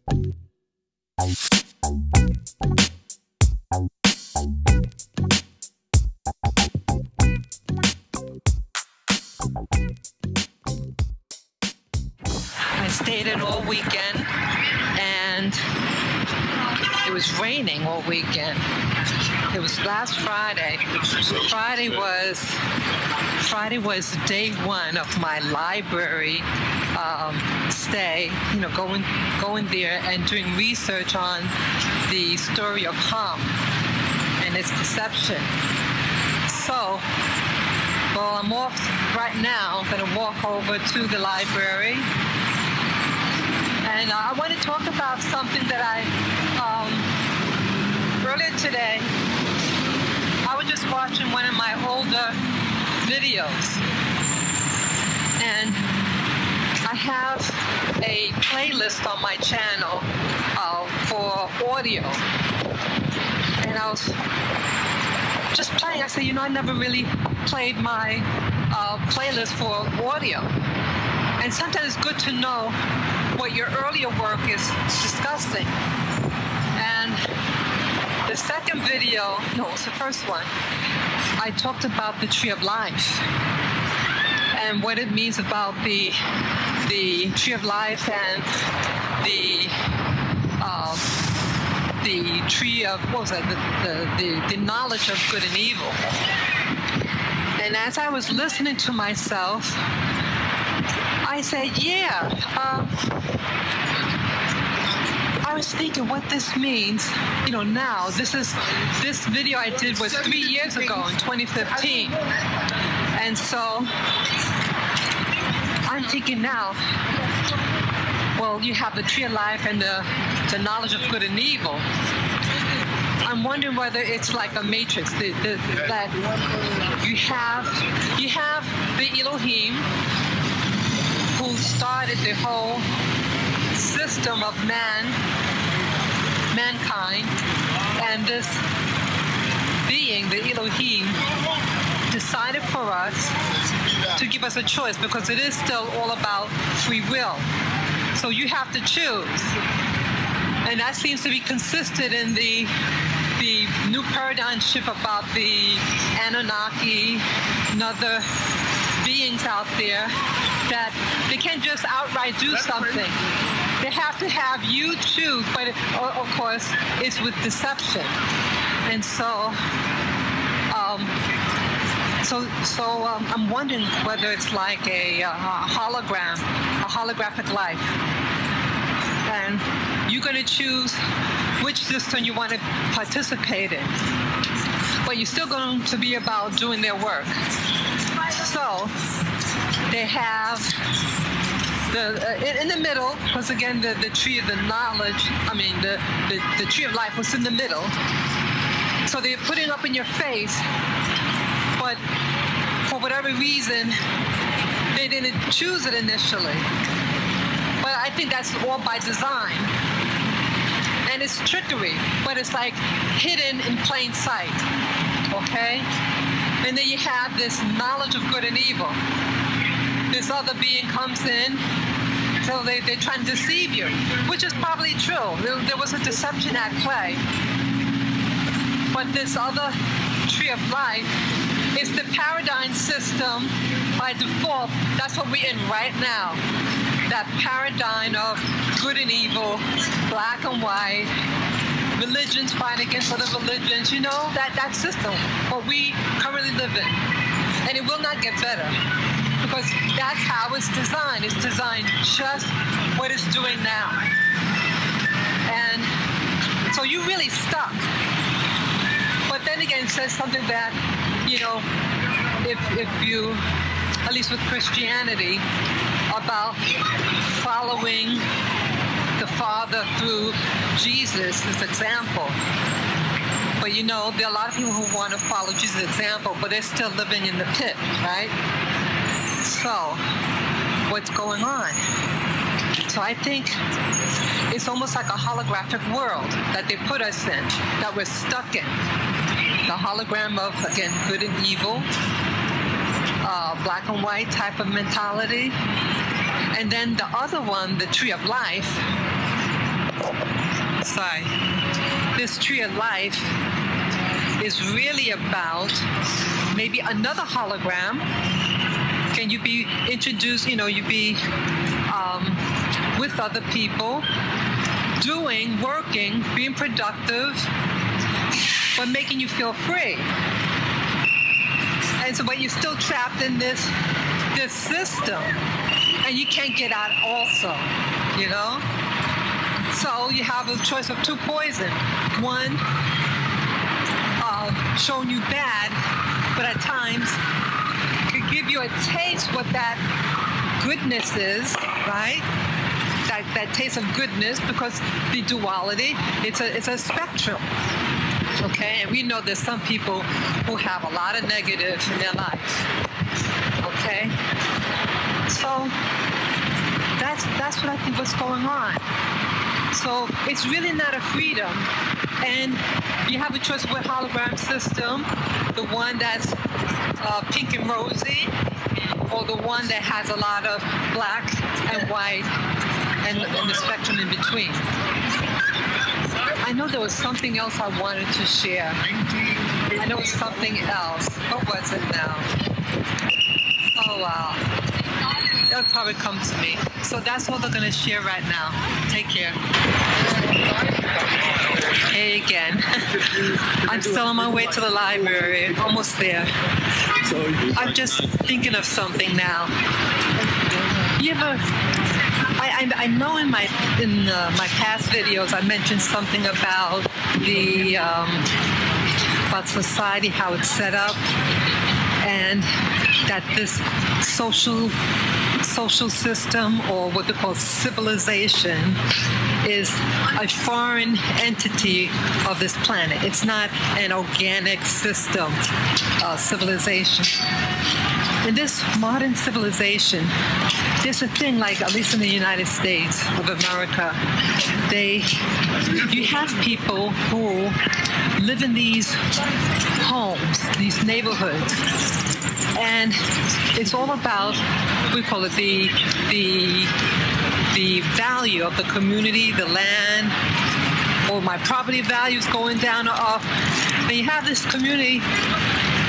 I stayed in all weekend, and it was raining all weekend. It was last Friday. Friday was day one of my library stay. You know, going there and doing research on the story of Ham and its deception. So, well, I'm off right now. I'm going to walk over to the library. And I want to talk about something that earlier today, I was just watching one of my older videos. And I have a playlist on my channel for audio. And I was just playing. I said, you know, I never really played my playlist for audio. And sometimes it's good to know what your earlier work is discussing. And the second video, no, it's the first one, I talked about the tree of life and what it means about the tree of life and the tree of, what was that, the knowledge of good and evil. And as I was listening to myself, I said, yeah, I was thinking what this means, you know, now. This video I did was 3 years ago in 2015. And so I'm thinking now, well, you have the tree of life and the knowledge of good and evil. I'm wondering whether it's like a matrix, that you have the Elohim, who started the whole system of mankind, and this being, the Elohim, decided for us to give us a choice, because it is still all about free will. So you have to choose. And that seems to be consistent in the new paradigm shift about the Anunnaki and other beings out there, that they can't just outright do something. They have to have you choose, but of course, it's with deception. And so, I'm wondering whether it's like a holographic life. And you're going to choose which system you want to participate in. But you're still going to be about doing their work. So, they have in the middle, because again, the tree of the knowledge, the tree of life was in the middle. So they're putting up in your face, but for whatever reason, they didn't choose it initially. But I think that's all by design. And it's trickery, but it's like hidden in plain sight, okay? And then you have this knowledge of good and evil. This other being comes in, so they're trying to deceive you, which is probably true. There was a deception at play. But this other tree of life is the paradigm system by default. That's what we're in right now. That paradigm of good and evil, black and white, religions fighting against other religions, you know, that system, what we currently live in. And it will not get better, because that's how it's designed. It's designed just what it's doing now. And so you're really stuck. But then again, it says something that, you know, if you, at least with Christianity, about following the Father through Jesus' example. But you know, there are a lot of people who want to follow Jesus' example, but they're still living in the pit, right? So, what's going on? So I think it's almost like a holographic world that they put us in, that we're stuck in. The hologram of, again, good and evil, black and white type of mentality. And then the other one, the tree of life, sorry. This tree of life is really about maybe another hologram. Can you be introduced, you be with other people, doing, working, being productive, but making you feel free. And so, but you're still trapped in this system, and you can't get out also, So you have a choice of two poison. One, showing you bad, but at times could give you a taste what that goodness is, right? That taste of goodness, because the duality, it's a spectrum. Okay, and we know there's some people who have a lot of negative in their life. Okay, so that's what I think what's going on. So it's really not a freedom, and you have a choice with hologram system, the one that's pink and rosy, or the one that has a lot of black and white and the spectrum in between. I know there was something else I wanted to share. I know it was something else. What was it now? Oh, wow. It'll probably come to me. So that's all they're going to share right now. Take care. Hey again. I'm still on my way to the library. Almost there. I'm just thinking of something now. You ever... I know in my past videos I mentioned something about about society, how it's set up, and that this social system, or what they call civilization, is a foreign entity of this planet. It's not an organic system, civilization. In this modern civilization, there's a thing like, at least in the United States of America, you have people who live in these homes, these neighborhoods, and it's all about, we call it the value of the community, the land, or my property values going down or up. And you have this community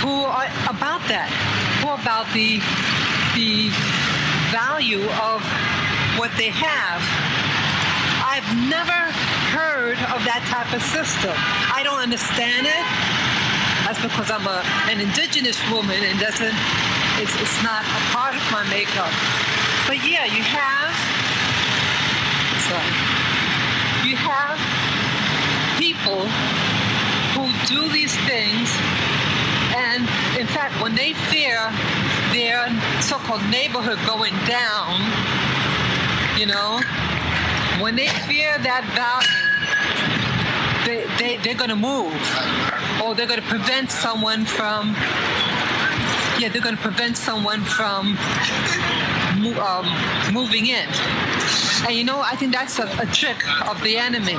who are about that, who are about the value of what they have. I've never heard of that type of system. I don't understand it. That's because I'm an indigenous woman, and it's not a part of my makeup. But yeah, you have people who do these things, and in fact, when they fear their so-called neighborhood going down, when they fear that value, they're going to move, or they're going to prevent someone from, moving in. And I think that's a trick of the enemy,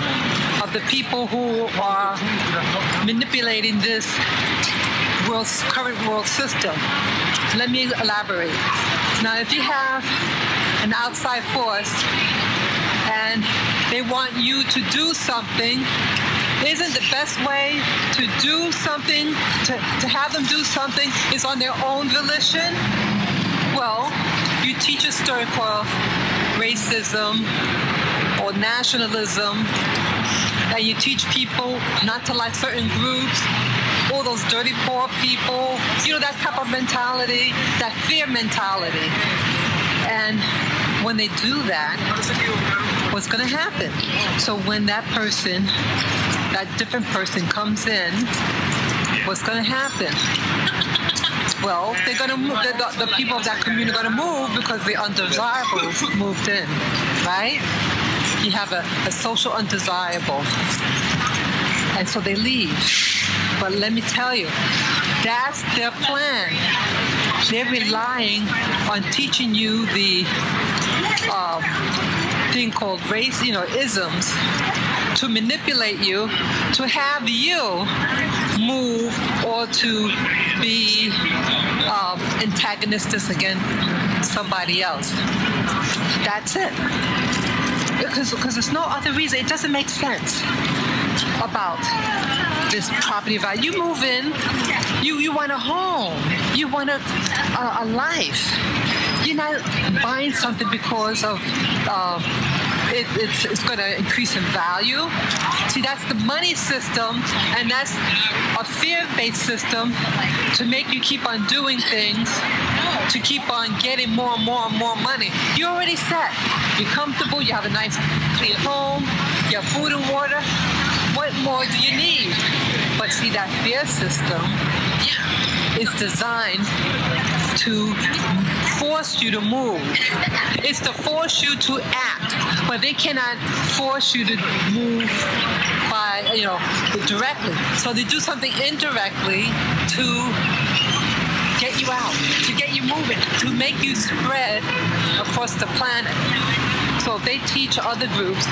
of the people who are manipulating this current world system. Let me elaborate. Now, if you have an outside force and they want you to do something, isn't the best way to do something, to have them do something, is on their own volition? Well, you teach a story called racism or nationalism, and you teach people not to like certain groups, all those dirty poor people, that type of mentality, that fear mentality. And when they do that, what's going to happen? So when that different person comes in, what's going to happen? Well, they're going to move. The people of that community are going to move because the undesirables moved in, right? You have a social undesirable, and so they leave. But let me tell you, that's their plan. They're relying on teaching you the thing called race, isms, to manipulate you, to have you move, or to be antagonistic against somebody else. That's it. because there's no other reason. It doesn't make sense about this property value. You move in, you want a home, you want a life. You're not buying something because of it's going to increase in value. See, that's the money system, and that's a fear-based system to make you keep on doing things, to keep on getting more and more and more money. You're already set. You're comfortable. You have a nice, clean home. You have food and water. What more do you need? But see, that fear system is designed to force you to move. It's to force you to act, but they cannot force you to move by, directly. So they do something indirectly to get you out, to get you moving, to make you spread across the planet. So they teach other groups,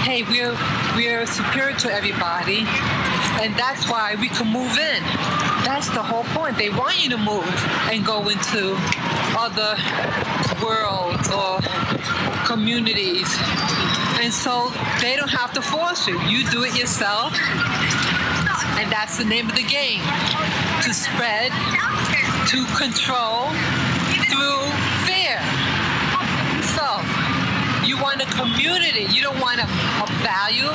hey, we're superior to everybody, and that's why we can move in. That's the whole point. They want you to move and go into other worlds or communities. And so they don't have to force you. You do it yourself. And that's the name of the game. To spread, to control through fear. So you want a community. You don't want a value.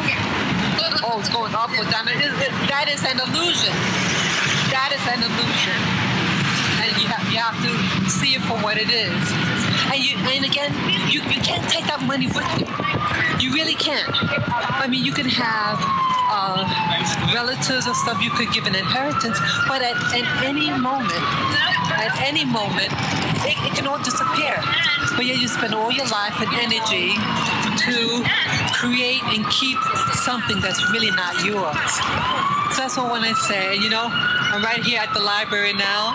Oh, it's going up or down. That is an illusion. That is an illusion. And you have to see it for what it is. And again, you can't take that money with you. You really can't. I mean, you can have relatives or stuff you could give an inheritance, but at any moment, it can all disappear. But yet you spend all your life and energy to create and keep something that's really not yours. So that's what when I say, I'm right here at the library now.